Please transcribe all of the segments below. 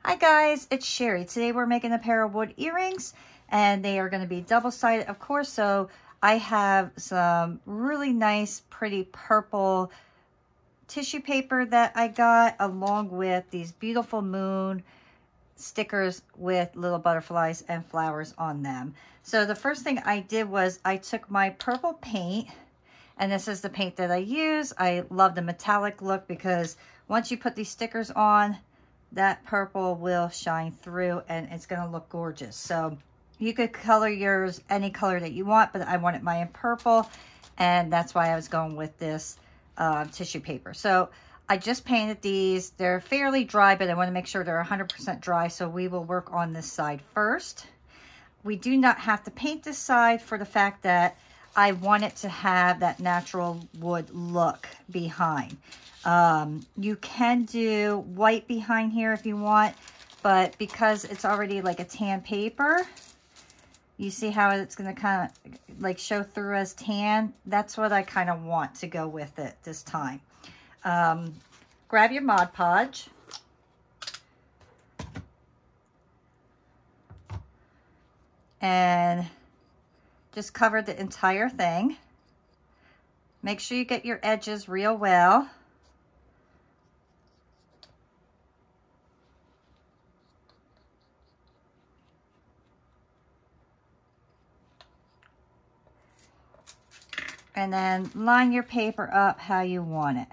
Hi guys, it's Sherry. Today we're making a pair of wood earrings and they are going to be double-sided, of course. So I have some really nice, pretty purple tissue paper that I got along with these beautiful moon stickers with little butterflies and flowers on them. So the first thing I did was I took my purple paint, and this is the paint that I use. I love the metallic look because once you put these stickers on, that purple will shine through and it's going to look gorgeous. So you could color yours any color that you want, but I wanted mine in purple, and that's why I was going with this tissue paper. So I just painted these. They're fairly dry, but I want to make sure they're 100% dry, so we will work on this side first. We do not have to paint this side for the fact that I want it to have that natural wood look behind. You can do white behind here if you want, but because it's already like a tan paper, you see how it's going to kind of like show through as tan. That's what I kind of want to go with it this time. Grab your Mod Podge. And just cover the entire thing. Make sure you get your edges real well. And then line your paper up how you want it.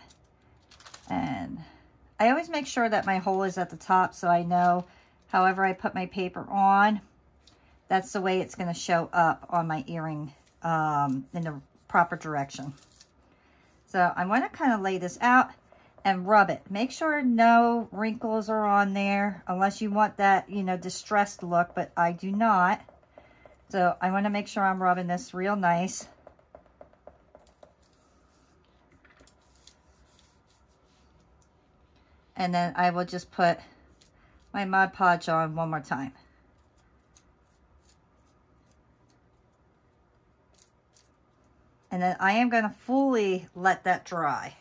And I always make sure that my hole is at the top so I know however I put my paper on, that's the way it's going to show up on my earring in the proper direction. So I want to kind of lay this out and rub it. Make sure no wrinkles are on there unless you want that, you know, distressed look, but I do not. So I want to make sure I'm rubbing this real nice. And then I will just put my Mod Podge on one more time. And then I am going to fully let that dry.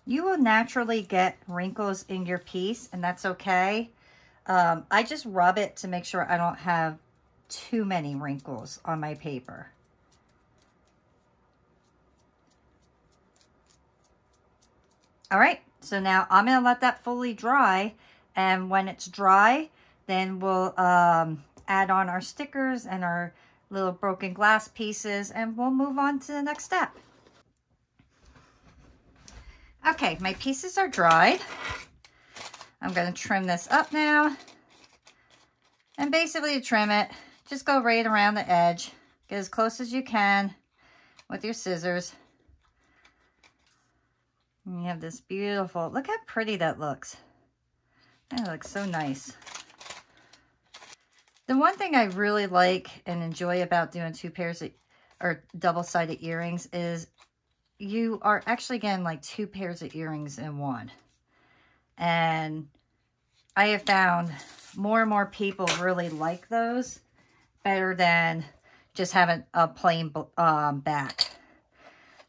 You will naturally get wrinkles in your piece, and that's okay. I just rub it to make sure I don't have too many wrinkles on my paper. All right, so now I'm going to let that fully dry, and when it's dry, then we'll add on our stickers and our little broken glass pieces, and we'll move on to the next step. Okay, my pieces are dried. I'm going to trim this up now. And basically to trim it, just go right around the edge. Get as close as you can with your scissors. And you have this beautiful, look how pretty that looks. That looks so nice. The one thing I really like and enjoy about doing two pairs of, or double-sided earrings is you are actually getting like two pairs of earrings in one. And I have found more and more people really like those better than just having a plain back.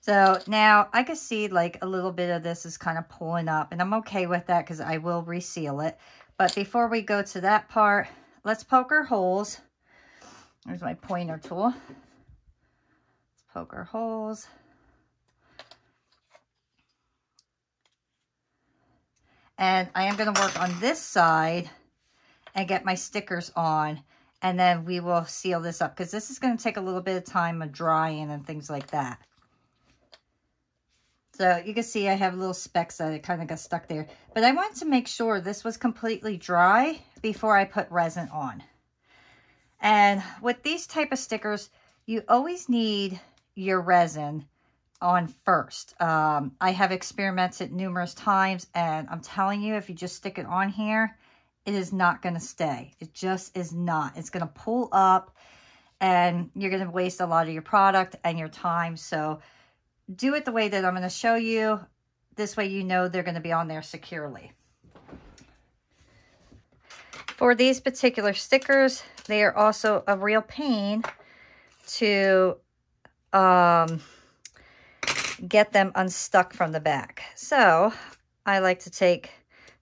So now I can see like a little bit of this is kind of pulling up, and I'm okay with that because I will reseal it. But before we go to that part, let's poke our holes. There's my pointer tool. Let's poke our holes. And I am going to work on this side and get my stickers on. And then we will seal this up because this is going to take a little bit of time of drying and things like that. So you can see I have little specks that it kind of got stuck there. But I wanted to make sure this was completely dry before I put resin on. And with these type of stickers, you always need your resin on first. I have experimented numerous times, and I'm telling you, if you just stick it on here, it is not going to stay. It just is not. It's going to pull up, and you're going to waste a lot of your product and your time. So do it the way that I'm going to show you. This way you know they're going to be on there securely. For these particular stickers, they are also a real pain to get them unstuck from the back. So I like to take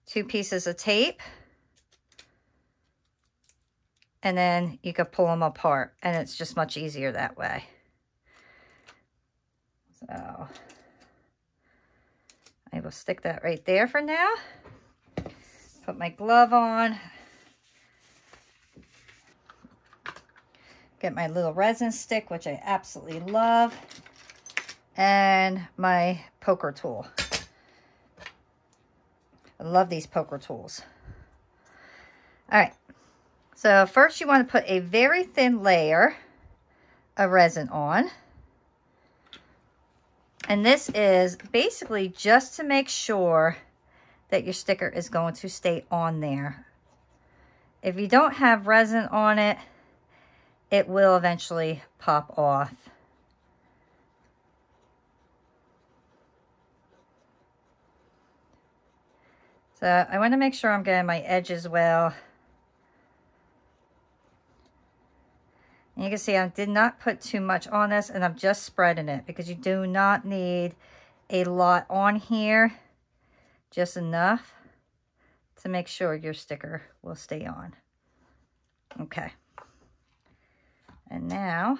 2 pieces of tape. And then you could pull them apart, and it's just much easier that way. So I will stick that right there for now. Put my glove on. Get my little resin stick, which I absolutely love. And my poker tool. I love these poker tools. All right. So first you want to put a very thin layer of resin on. And this is basically just to make sure that your sticker is going to stay on there. If you don't have resin on it, it will eventually pop off. So I want to make sure I'm getting my edges well. And you can see I did not put too much on this, and I'm just spreading it because you do not need a lot on here. Just enough to make sure your sticker will stay on. Okay. And now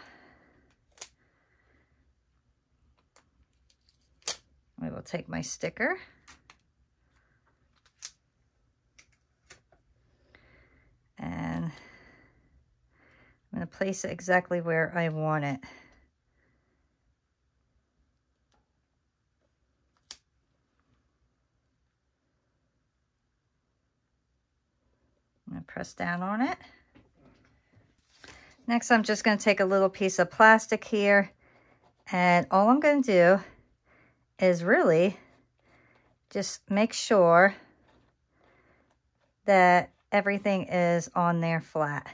I will take my sticker and I'm going to place it exactly where I want it. I'm going to press down on it. Next, I'm just going to take a little piece of plastic here, and all I'm going to do is really just make sure that everything is on there flat.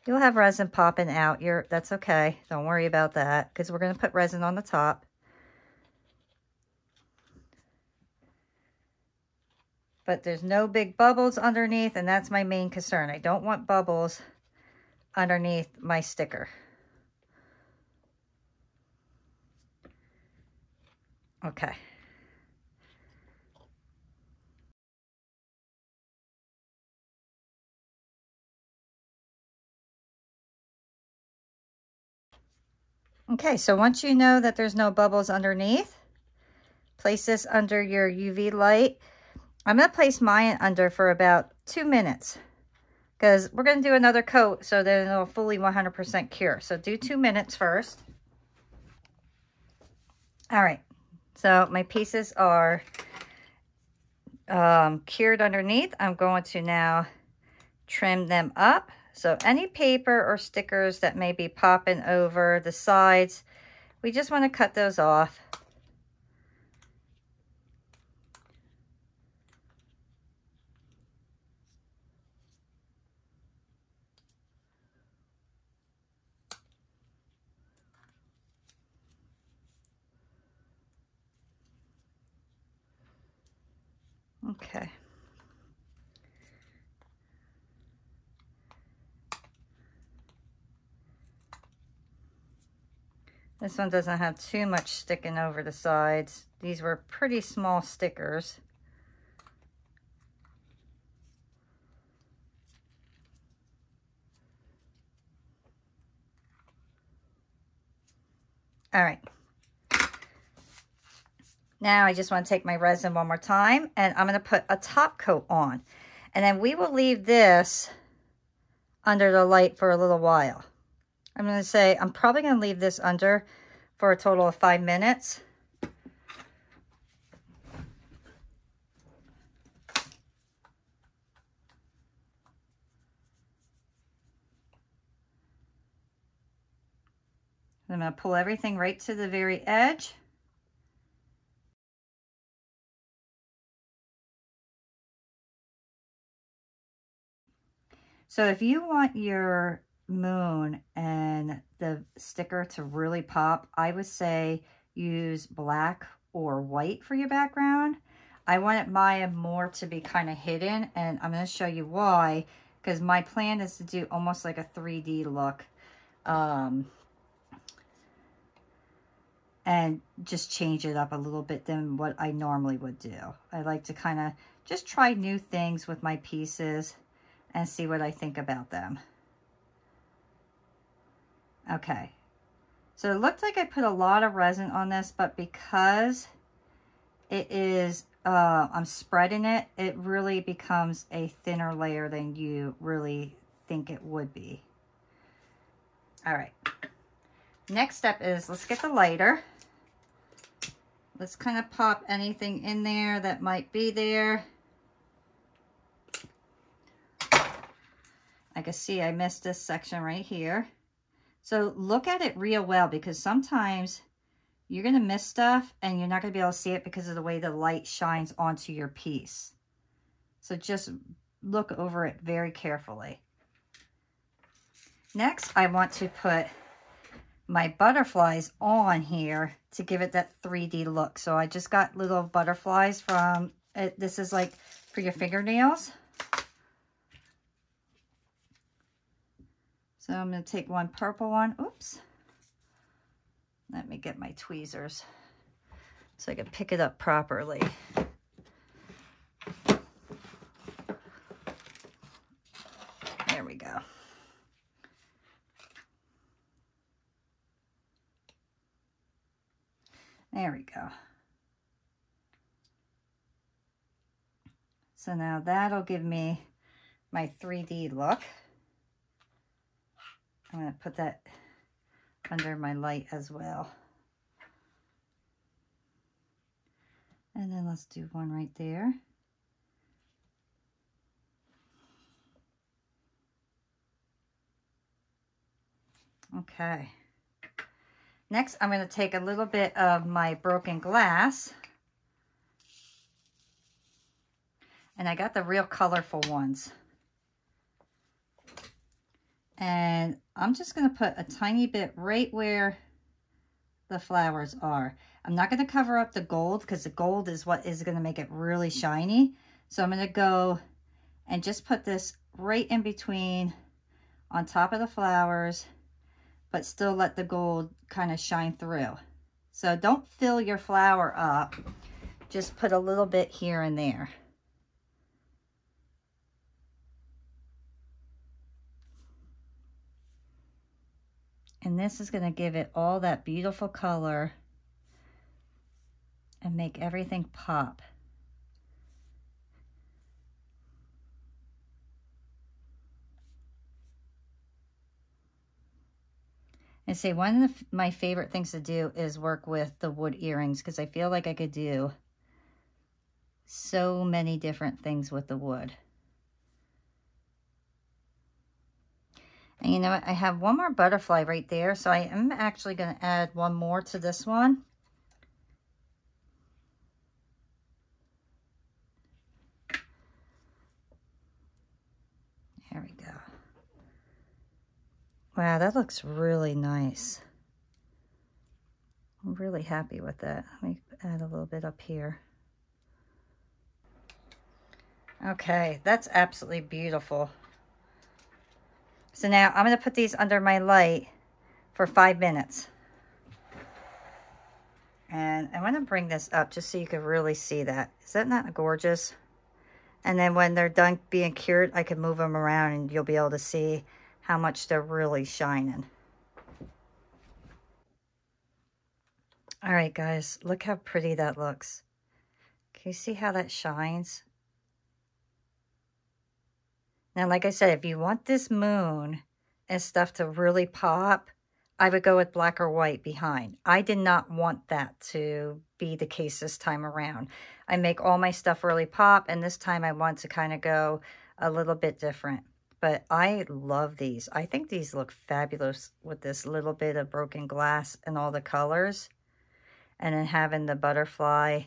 You'll have resin popping out. That's okay. Don't worry about that because we're going to put resin on the top. But there's no big bubbles underneath, and that's my main concern. I don't want bubbles underneath my sticker. Okay. Okay, so once you know that there's no bubbles underneath, place this under your UV light. I'm going to place mine under for about 2 minutes because we're going to do another coat so that it'll fully 100% cure. So do 2 minutes first. All right, so my pieces are cured underneath. I'm going to now trim them up. So any paper or stickers that may be popping over the sides, we just want to cut those off. Okay. This one doesn't have too much sticking over the sides. These were pretty small stickers. All right. Now I just want to take my resin one more time, and I'm going to put a top coat on. And then we will leave this under the light for a little while. I'm going to say I'm probably going to leave this under for a total of 5 minutes. I'm going to pull everything right to the very edge. So if you want your moon and the sticker to really pop, I would say use black or white for your background. I wanted mine more to be kind of hidden, and I'm going to show you why, because my plan is to do almost like a 3D look. and just change it up a little bit than what I normally would do. I like to kind of just try new things with my pieces and see what I think about them. Okay, so it looked like I put a lot of resin on this, but because it is, I'm spreading it, it really becomes a thinner layer than you really think it would be. All right, next step is let's get the lighter. Let's kind of pop anything in there that might be there. I can see I missed this section right here. So look at it real well, because sometimes you're going to miss stuff and you're not going to be able to see it because of the way the light shines onto your piece. So just look over it very carefully. Next, I want to put my butterflies on here to give it that 3D look. So I just got little butterflies from it. This is like for your fingernails. So I'm going to take one purple one. Oops. Let me get my tweezers so I can pick it up properly. There we go. There we go. So now that'll give me my 3D look. I'm going to put that under my light as well. And then let's do one right there. Okay. Next, I'm going to take a little bit of my broken glass. And I got the real colorful ones. And I'm just going to put a tiny bit right where the flowers are. I'm not going to cover up the gold because the gold is what is going to make it really shiny. So I'm going to go and just put this right in between on top of the flowers, but still let the gold kind of shine through. So don't fill your flower up. Just put a little bit here and there. And this is going to give it all that beautiful color and make everything pop. And see, one of my favorite things to do is work with the wood earrings, because I feel like I could do so many different things with the wood. And you know what? I have one more butterfly right there, so I am actually going to add one more to this one. There we go. Wow, that looks really nice. I'm really happy with that. Let me add a little bit up here. Okay, that's absolutely beautiful. So now I'm going to put these under my light for 5 minutes. And I want to bring this up just so you can really see that. Is that not gorgeous? And then when they're done being cured, I can move them around and you'll be able to see how much they're really shining. All right, guys, look how pretty that looks. Can you see how that shines? Now, like I said, if you want this moon and stuff to really pop, I would go with black or white behind. I did not want that to be the case this time around. I make all my stuff really pop, and this time I want to kind of go a little bit different. But I love these. I think these look fabulous with this little bit of broken glass and all the colors. And then having the butterfly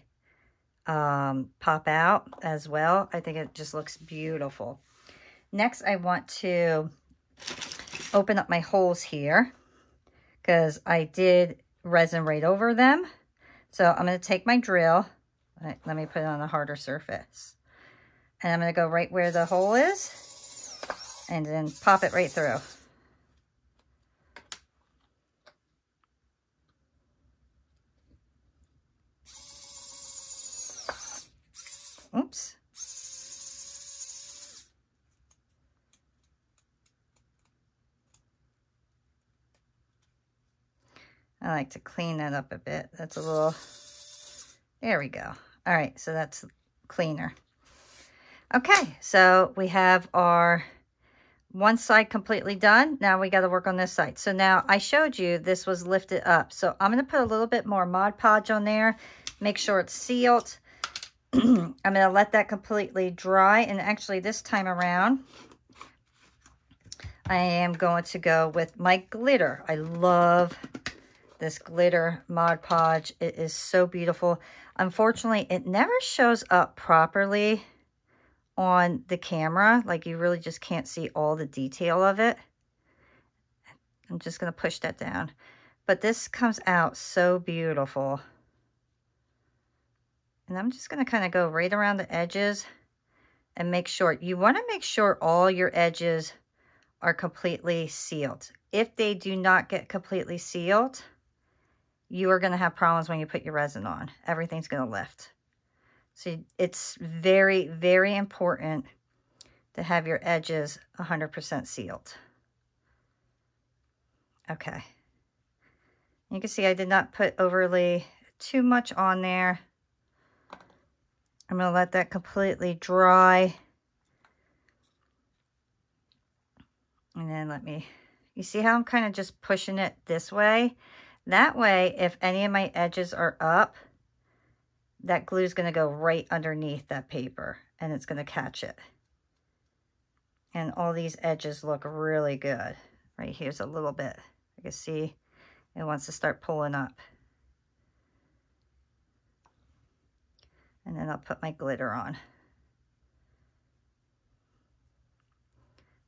pop out as well. I think it just looks beautiful. Next, I want to open up my holes here because I did resin right over them. So I'm going to take my drill. Let me put it on a harder surface. And I'm going to go right where the hole is and then pop it right through. Oops. I like to clean that up a bit. That's a little, there we go. All right, so that's cleaner. Okay, so we have our one side completely done. Now we got to work on this side. So now I showed you this was lifted up. So I'm going to put a little bit more Mod Podge on there. Make sure it's sealed. I'm going to let that completely dry. And actually this time around, I am going to go with my glitter. I love this glitter Mod Podge. It is so beautiful. Unfortunately, it never shows up properly on the camera. Like, you really just can't see all the detail of it. I'm just going to push that down. But this comes out so beautiful. And I'm just going to kind of go right around the edges and make sure. You want to make sure all your edges are completely sealed. If they do not get completely sealed, you are going to have problems when you put your resin on. Everything's going to lift. So it's very, very important to have your edges 100% sealed. Okay. You can see I did not put overly too much on there. I'm going to let that completely dry. And then you see how I'm kind of just pushing it this way? That way, if any of my edges are up, that glue is going to go right underneath that paper and it's going to catch it. And all these edges look really good. Right here's a little bit. You can see it wants to start pulling up. And then I'll put my glitter on.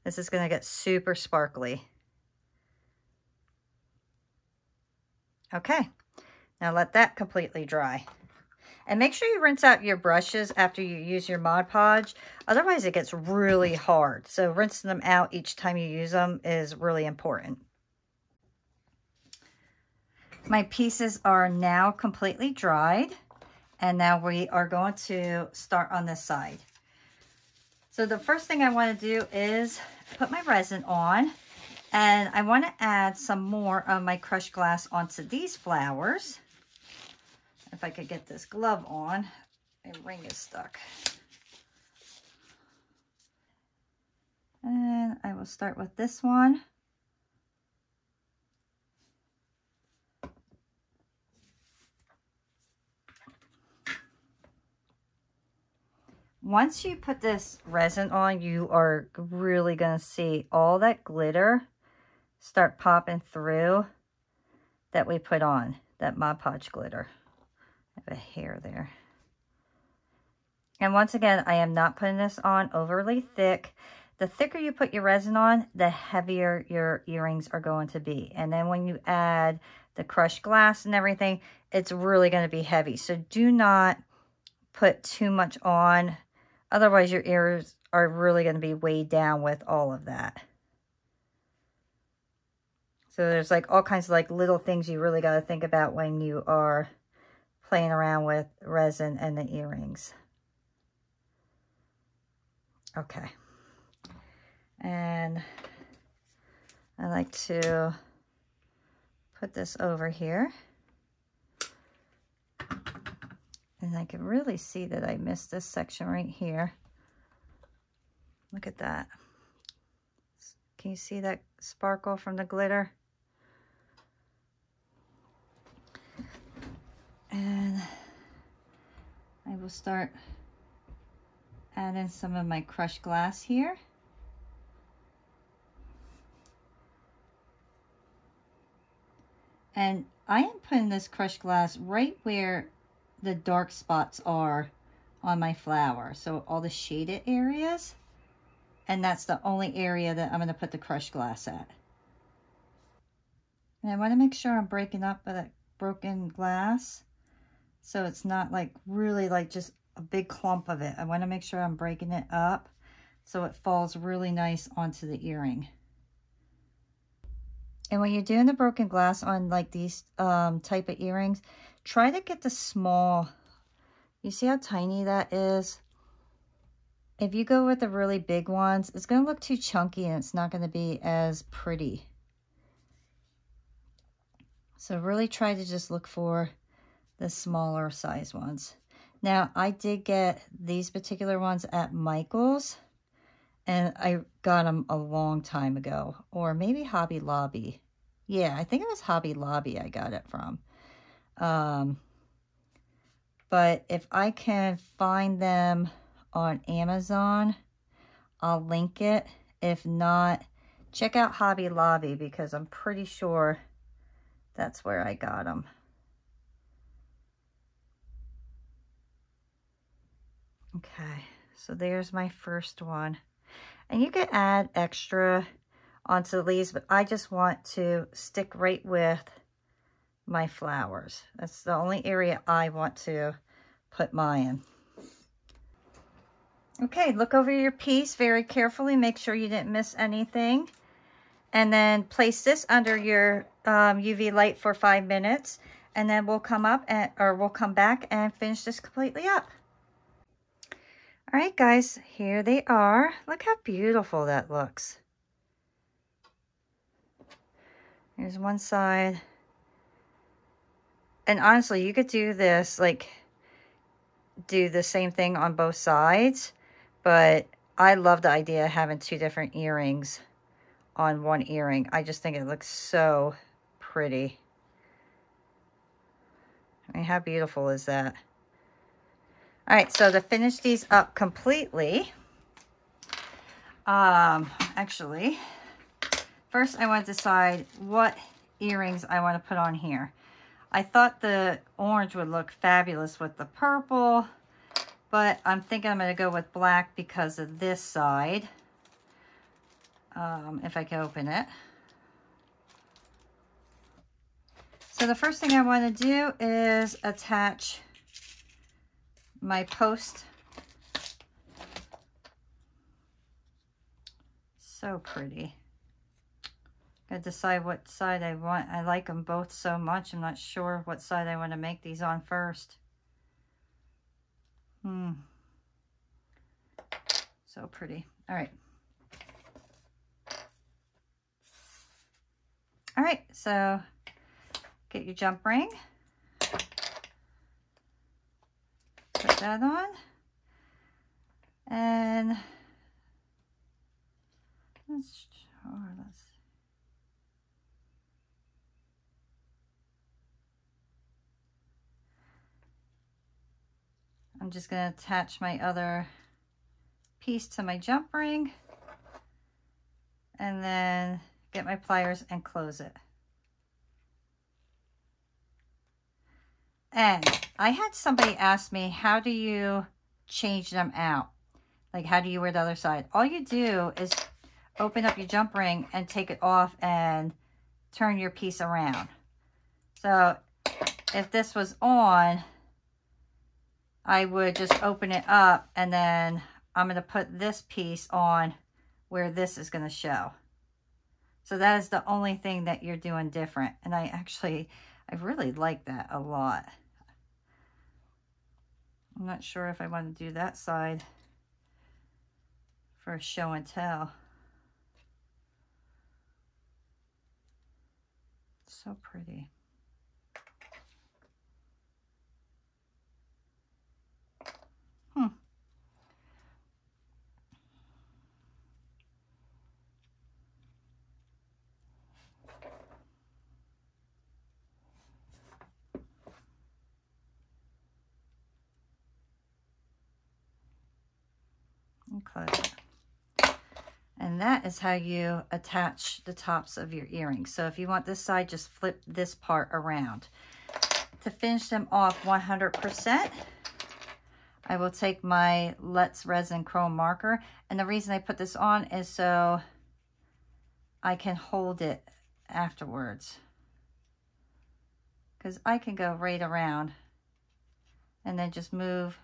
This is going to get super sparkly. Okay, now let that completely dry. And make sure you rinse out your brushes after you use your Mod Podge. Otherwise, it gets really hard. So rinsing them out each time you use them is really important. My pieces are now completely dried. And now we are going to start on this side. So the first thing I want to do is put my resin on. And I want to add some more of my crushed glass onto these flowers. If I could get this glove on, my ring is stuck. And I will start with this one. Once you put this resin on, you are really going to see all that glitter start popping through that we put on, that Mod Podge glitter. I have a hair there. And once again, I am not putting this on overly thick. The thicker you put your resin on, the heavier your earrings are going to be. And then when you add the crushed glass and everything, it's really going to be heavy. So do not put too much on. Otherwise, your ears are really going to be weighed down with all of that. So there's like all kinds of like little things you really got to think about when you are playing around with resin and the earrings. Okay. And I like to put this over here. And I can really see that I missed this section right here. Look at that. Can you see that sparkle from the glitter? And I will start adding some of my crushed glass here. And I am putting this crushed glass right where the dark spots are on my flower. So all the shaded areas. And that's the only area that I'm going to put the crushed glass at. And I want to make sure I'm breaking up that broken glass. So it's not like really like just a big clump of it. I want to make sure I'm breaking it up so it falls really nice onto the earring. And when you're doing the broken glass on like these type of earrings, try to get the small, you see how tiny that is? if you go with the really big ones, it's going to look too chunky and it's not going to be as pretty. So really try to just look for the smaller size ones. Now, I did get these particular ones at Michael's, and I got them a long time ago, or maybe Hobby Lobby. Yeah, I think it was Hobby Lobby I got it from. But if I can find them on Amazon, I'll link it. If not, check out Hobby Lobby because I'm pretty sure that's where I got them. Okay, so there's my first one. And you can add extra onto the leaves, but I just want to stick right with my flowers. That's the only area I want to put mine in. Okay, look over your piece very carefully. Make sure you didn't miss anything. And then place this under your UV light for 5 minutes. And then we'll come back and finish this completely up. All right, guys, here they are. Look how beautiful that looks. Here's one side. And honestly, you could do this, like, do the same thing on both sides. But I love the idea of having 2 different earrings on one earring. I just think it looks so pretty. I mean, how beautiful is that? All right, so to finish these up completely, actually, first I want to decide what earrings I want to put on here. I thought the orange would look fabulous with the purple, but I'm thinking I'm going to go with black because of this side. If I can open it. So the first thing I want to do is attach my post. So pretty. Gotta decide what side I want. I like them both so much. I'm not sure what side I want to make these on first. So pretty. All right. All right, so get your jump ring. Put that on. And I'm just going to attach my other piece to my jump ring and then get my pliers and close it. And I had somebody ask me, how do you change them out? Like, how do you wear the other side? All you do is open up your jump ring and take it off and turn your piece around. So if this was on, I would just open it up and then I'm going to put this piece on where this is going to show. So that is the only thing that you're doing different. And I really like that a lot. I'm not sure if I want to do that side for show and tell. So pretty. And close it. And that is how you attach the tops of your earrings. So if you want this side, just flip this part around. To finish them off 100%, I will take my Let's Resin Chrome marker. And the reason I put this on is so I can hold it afterwards. Because I can go right around and then just move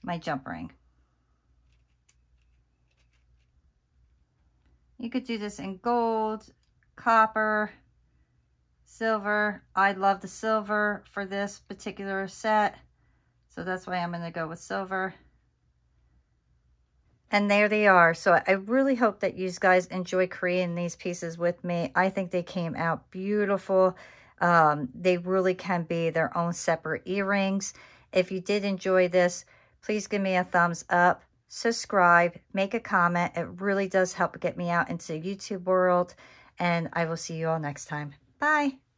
my jump ring. You could do this in gold, copper, silver. I love the silver for this particular set, so that's why I'm going to go with silver. And there they are. So I really hope that you guys enjoy creating these pieces with me. I think they came out beautiful. They really can be their own separate earrings. If you did enjoy this, please give me a thumbs up, subscribe, make a comment. It really does help get me out into the YouTube world. And I will see you all next time. Bye.